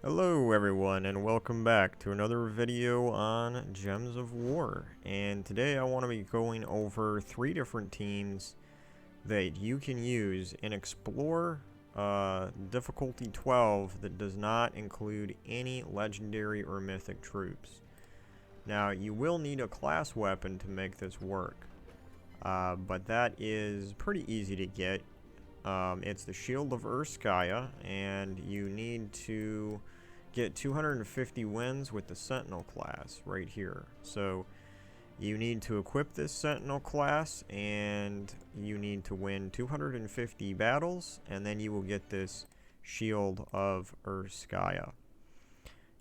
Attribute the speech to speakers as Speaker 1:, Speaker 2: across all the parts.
Speaker 1: Hello everyone, and welcome back to another video on Gems of War. And today I want to be going over 3 different teams that you can use and explore difficulty 12 that does not include any legendary or mythic troops. Now you will need a class weapon to make this work, but that is pretty easy to get. It's the Shield of Urskaya, and you need to get 250 wins with the Sentinel class right here. So you need to equip this Sentinel class, and you need to win 250 battles, and then you will get this Shield of Urskaya.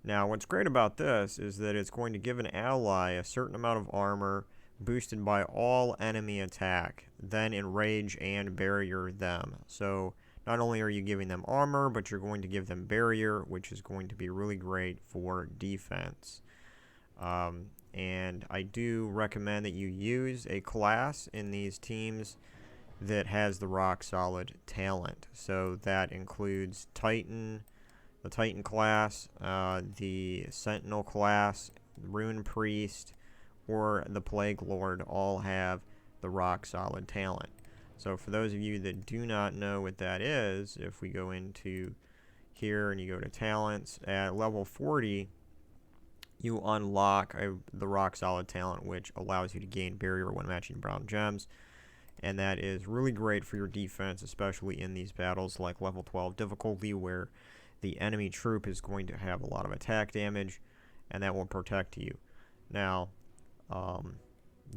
Speaker 1: Now, what's great about this is that it's going to give an ally a certain amount of armor boosted by all enemy attack, then enrage and barrier them. So not only are you giving them armor, but you're going to give them barrier, which is going to be really great for defense. And I do recommend that you use a class in these teams that has the rock solid talent. So that includes Titan, the Titan class, the Sentinel class, the Rune Priest, or the Plague Lord all have the rock solid talent. So for those of you that do not know what that is, if we go into here and you go to talents, at level 40 you unlock the rock solid talent, which allows you to gain barrier when matching brown gems, and that is really great for your defense, especially in these battles like level 12 difficulty, where the enemy troop is going to have a lot of attack damage, and that will protect you. Now,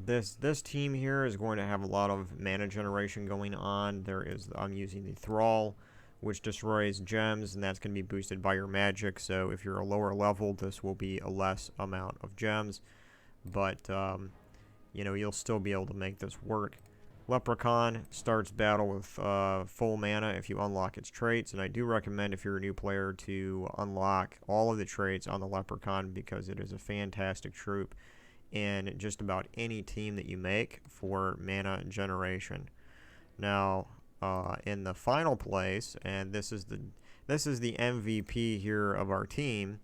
Speaker 1: this team here is going to have a lot of mana generation going on. I'm using the Thrall, which destroys gems, and that's going to be boosted by your magic. So if you're a lower level, this will be a less amount of gems, but you'll still be able to make this work. Leprechaun starts battle with full mana if you unlock its traits, and I do recommend, if you're a new player, to unlock all of the traits on the Leprechaun, because it is a fantastic troop in just about any team that you make for mana generation. Now, in the final place, and this is the MVP here of our team,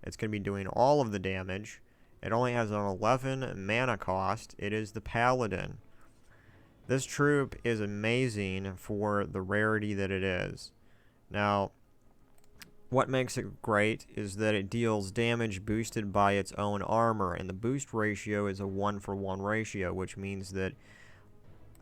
Speaker 1: it's going to be doing all of the damage. It only has an 11 mana cost. It is the Paladin. This troop is amazing for the rarity that it is. Now, what makes it great is that it deals damage boosted by its own armor, and the boost ratio is a 1-for-1 ratio, which means that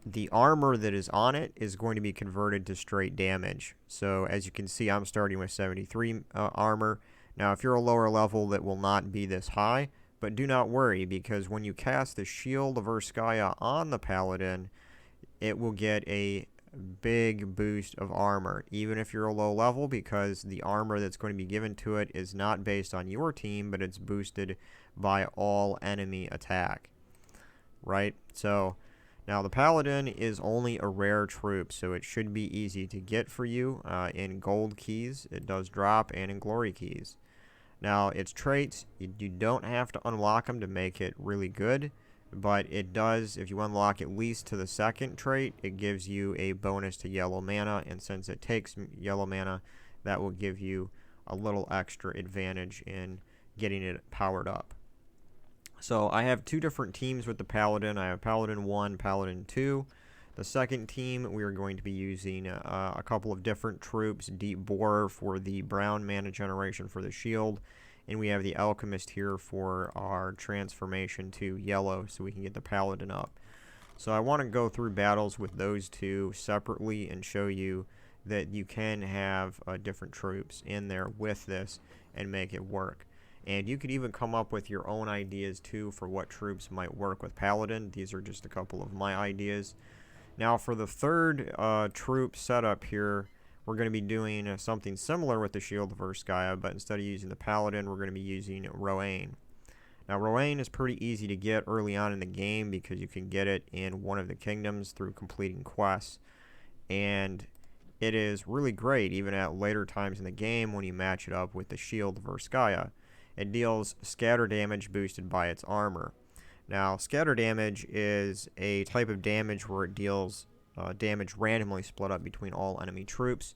Speaker 1: the armor that is on it is going to be converted to straight damage. So as you can see, I'm starting with 73 armor. Now, if you're a lower level, that will not be this high, but do not worry, because when you cast the Shield of Urskaya on the Paladin, it will get a big boost of armor, even if you're a low level, because the armor that's going to be given to it is not based on your team, but it's boosted by all enemy attack. Right? So now the Paladin is only a rare troop, so it should be easy to get for you. In gold keys it does drop, and in glory keys. Now its traits, you don't have to unlock them to make it really good, but it does. If you unlock at least to the second trait, it gives you a bonus to yellow mana, and since it takes yellow mana, that will give you a little extra advantage in getting it powered up. So I have 2 different teams with the Paladin. I have Paladin 1, Paladin 2. The second team, we are going to be using a couple of different troops. Deep Borer for the brown mana generation for the shield, and we have the Alchemist here for our transformation to yellow, so we can get the Paladin up. So I want to go through battles with those 2 separately and show you that you can have different troops in there with this and make it work. And you could even come up with your own ideas too for what troops might work with Paladin. These are just a couple of my ideas. Now for the third troop setup here, we're going to be doing something similar with the Shield of Urskaya, but instead of using the Paladin, we're going to be using Rowanne. Now, Rowanne is pretty easy to get early on in the game, because you can get it in one of the kingdoms through completing quests, and it is really great even at later times in the game when you match it up with the Shield of Urskaya. It deals scatter damage boosted by its armor. Now, scatter damage is a type of damage where it deals damage randomly split up between all enemy troops,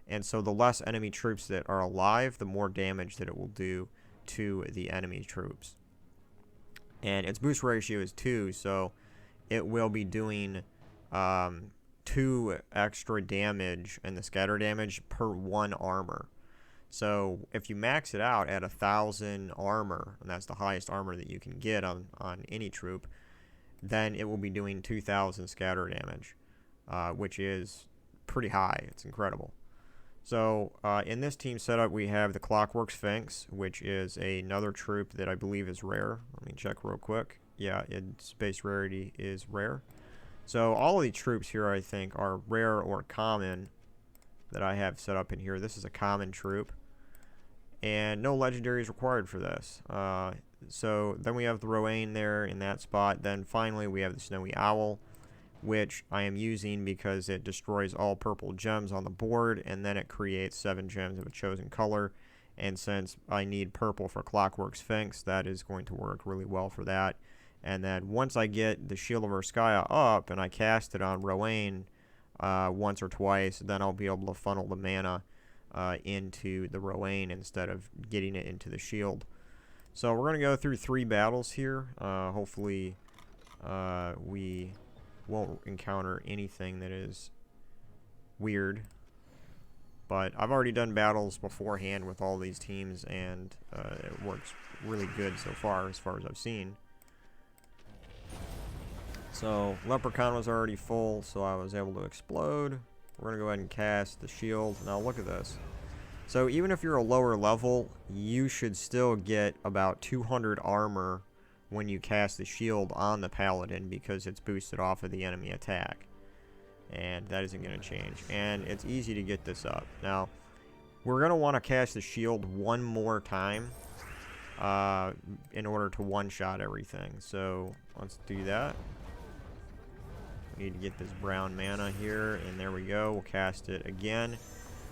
Speaker 1: And so the less enemy troops that are alive, the more damage that it will do to the enemy troops. And its boost ratio is 2, so it will be doing 2 extra damage and the scatter damage per 1 armor. So if you max it out at 1,000 armor, and that's the highest armor that you can get on any troop, then it will be doing 2,000 scatter damage, which is pretty high. It's incredible. So in this team setup, we have the Clockwork Sphinx, which is another troop that I believe is rare. Let me check real quick. Yeah, its base rarity is rare. So all of these troops here, I think, are rare or common that I have set up in here. This is a common troop, and no legendaries required for this. So then we have the Rowanne there in that spot. Then finally we have the Snowy Owl, which I am using because it destroys all purple gems on the board, and then it creates 7 gems of a chosen color. And since I need purple for Clockwork Sphinx, that is going to work really well for that. And then once I get the Shield of Urskaya up and I cast it on Rowanne once or twice, then I'll be able to funnel the mana into the Rowanne instead of getting it into the shield. So we're going to go through 3 battles here. Hopefully we won't encounter anything that is weird. But I've already done battles beforehand with all these teams, and it works really good so far as I've seen. So Leprechaun was already full, so I was able to explode. We're going to go ahead and cast the shield. Now look at this. So even if you're a lower level, you should still get about 200 armor when you cast the shield on the Paladin because it's boosted off of the enemy attack. And that isn't going to change. And it's easy to get this up. Now, we're going to want to cast the shield one more time in order to one-shot everything. So let's do that. Need to get this brown mana here, and there we go. We'll cast it again.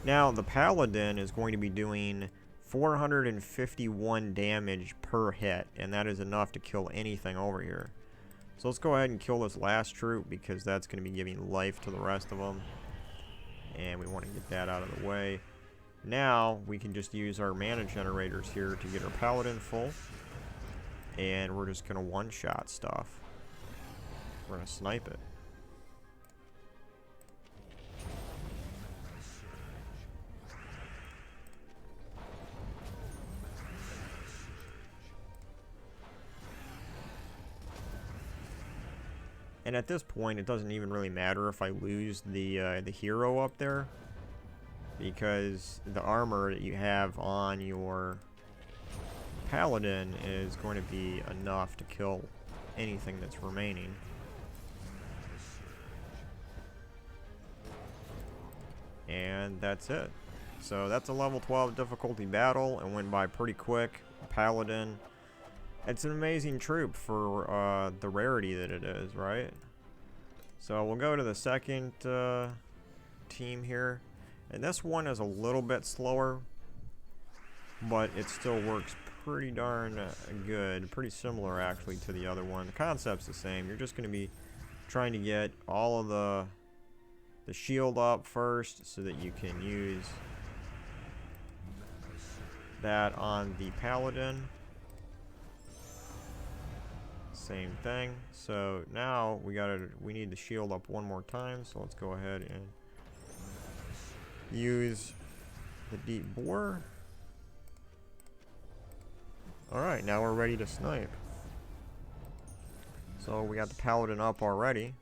Speaker 1: Now the Paladin is going to be doing 451 damage per hit, and that is enough to kill anything over here. So let's go ahead and kill this last troop because that's going to be giving life to the rest of them, and we want to get that out of the way. Now we can just use our mana generators here to get our Paladin full, and we're just going to one-shot stuff. We're going to snipe it. And at this point, it doesn't even really matter if I lose the hero up there, because the armor that you have on your Paladin is going to be enough to kill anything that's remaining. And that's it. So that's a level 12 difficulty battle, and went by pretty quick. Paladin. It's an amazing troop for the rarity that it is, right? So we'll go to the second team here. And this one is a little bit slower, but it still works pretty darn good. Pretty similar, actually, to the other one. The concept's the same. You're just going to be trying to get all of the shield up first so that you can use that on the Paladin. Same thing. So now we need the shield up one more time, so let's go ahead and use the deep bore. Alright, now we're ready to snipe. So we got the Paladin up already.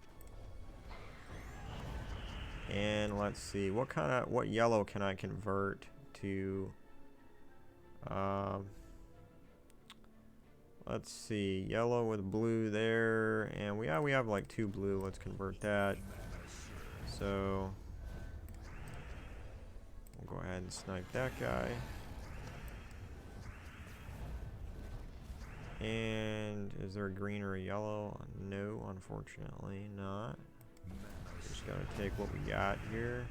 Speaker 1: And let's see, what yellow can I convert to let's see, yellow with blue there, and we have like 2 blue. Let's convert that. So we'll go ahead and snipe that guy. And is there a green or a yellow? No, unfortunately not. Just gotta take what we got here.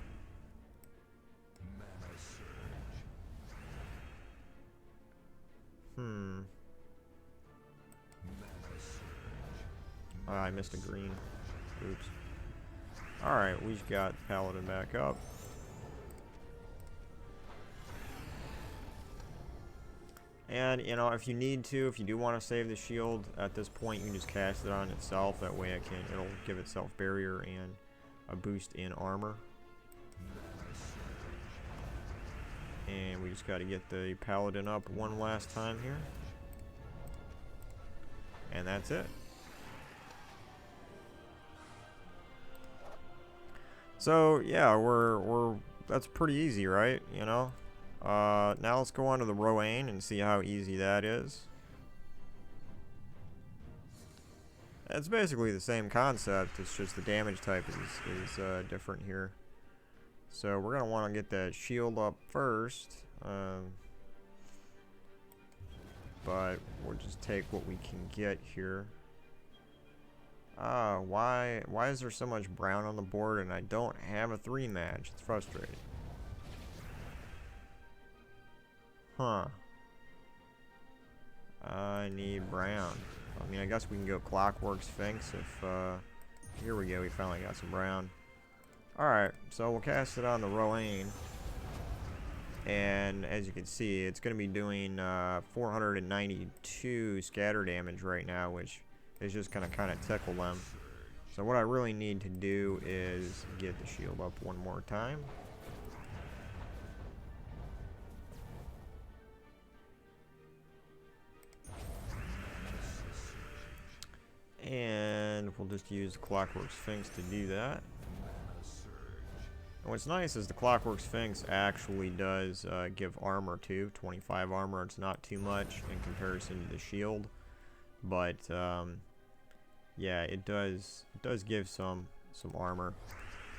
Speaker 1: I missed a green. Oops. Alright, we've got Paladin back up. And, you know, if you need to, if you do want to save the shield, at this point you can just cast it on itself. That way it'll give itself barrier and a boost in armor. And we just got to get the Paladin up one last time here. And that's it. So, yeah, that's pretty easy, right? You know? Now let's go on to the Rowanne and see how easy that is. It's basically the same concept, it's just the damage type is different here. So we're going to want to get that shield up first. But we'll just take what we can get here. Why is there so much brown on the board and I don't have a 3 match? It's frustrating. Huh. I need brown. I mean, I guess we can go Clockwork Sphinx if, here we go, we finally got some brown. Alright, so we'll cast it on the Rowanne. And as you can see, it's going to be doing 492 scatter damage right now, which is just going to kind of tickle them. So what I really need to do is get the shield up one more time. And we'll just use the Clockwork Sphinx to do that. And what's nice is the Clockwork Sphinx actually does give armor too, 25 armor. It's not too much in comparison to the shield, but yeah, it does give some armor.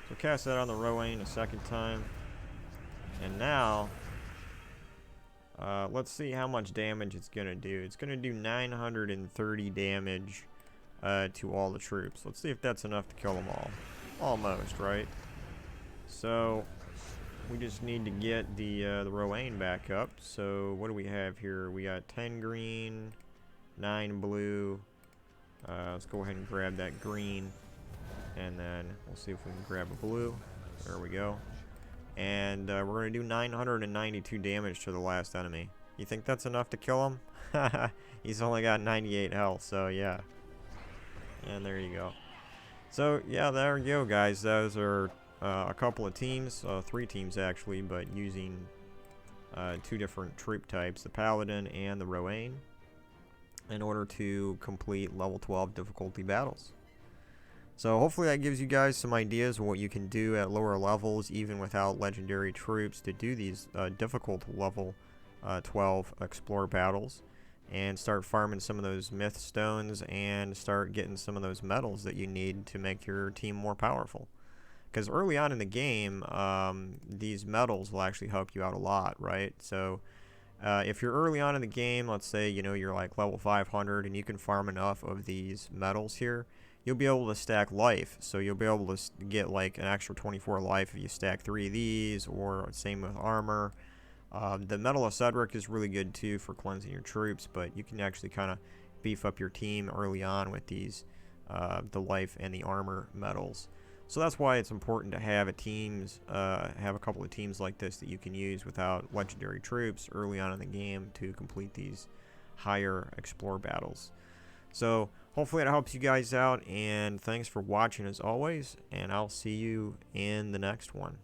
Speaker 1: So cast that on the Rowanne a second time, and now let's see how much damage it's gonna do. It's gonna do 930 damage to all the troops. Let's see if that's enough to kill them all. Almost, right? So we just need to get the Rowanne back up. So what do we have here? We got 10 green, 9 blue. Let's go ahead and grab that green, and then we'll see if we can grab a blue. There we go. And we're going to do 992 damage to the last enemy. You think that's enough to kill him? He's only got 98 health, so yeah. And there you go. So yeah, there you go, guys. Those are a couple of teams, 3 teams actually, but using 2 different troop types, the Paladin and the Rowanne, in order to complete level 12 difficulty battles. So hopefully that gives you guys some ideas of what you can do at lower levels, even without legendary troops, to do these difficult level 12 explore battles, and start farming some of those myth stones and start getting some of those medals that you need to make your team more powerful. Because early on in the game, these medals will actually help you out a lot, right? So if you're early on in the game, let's say, you know, you're like level 500 and you can farm enough of these medals here, you'll be able to stack life. So you'll be able to get like an extra 24 life if you stack 3 of these, or same with armor. The Medal of Cedric is really good too for cleansing your troops, but you can actually kind of beef up your team early on with these, the life and the armor medals. So that's why it's important to have have a couple of teams like this that you can use without legendary troops early on in the game to complete these higher explore battles. So hopefully it helps you guys out, and thanks for watching as always, and I'll see you in the next one.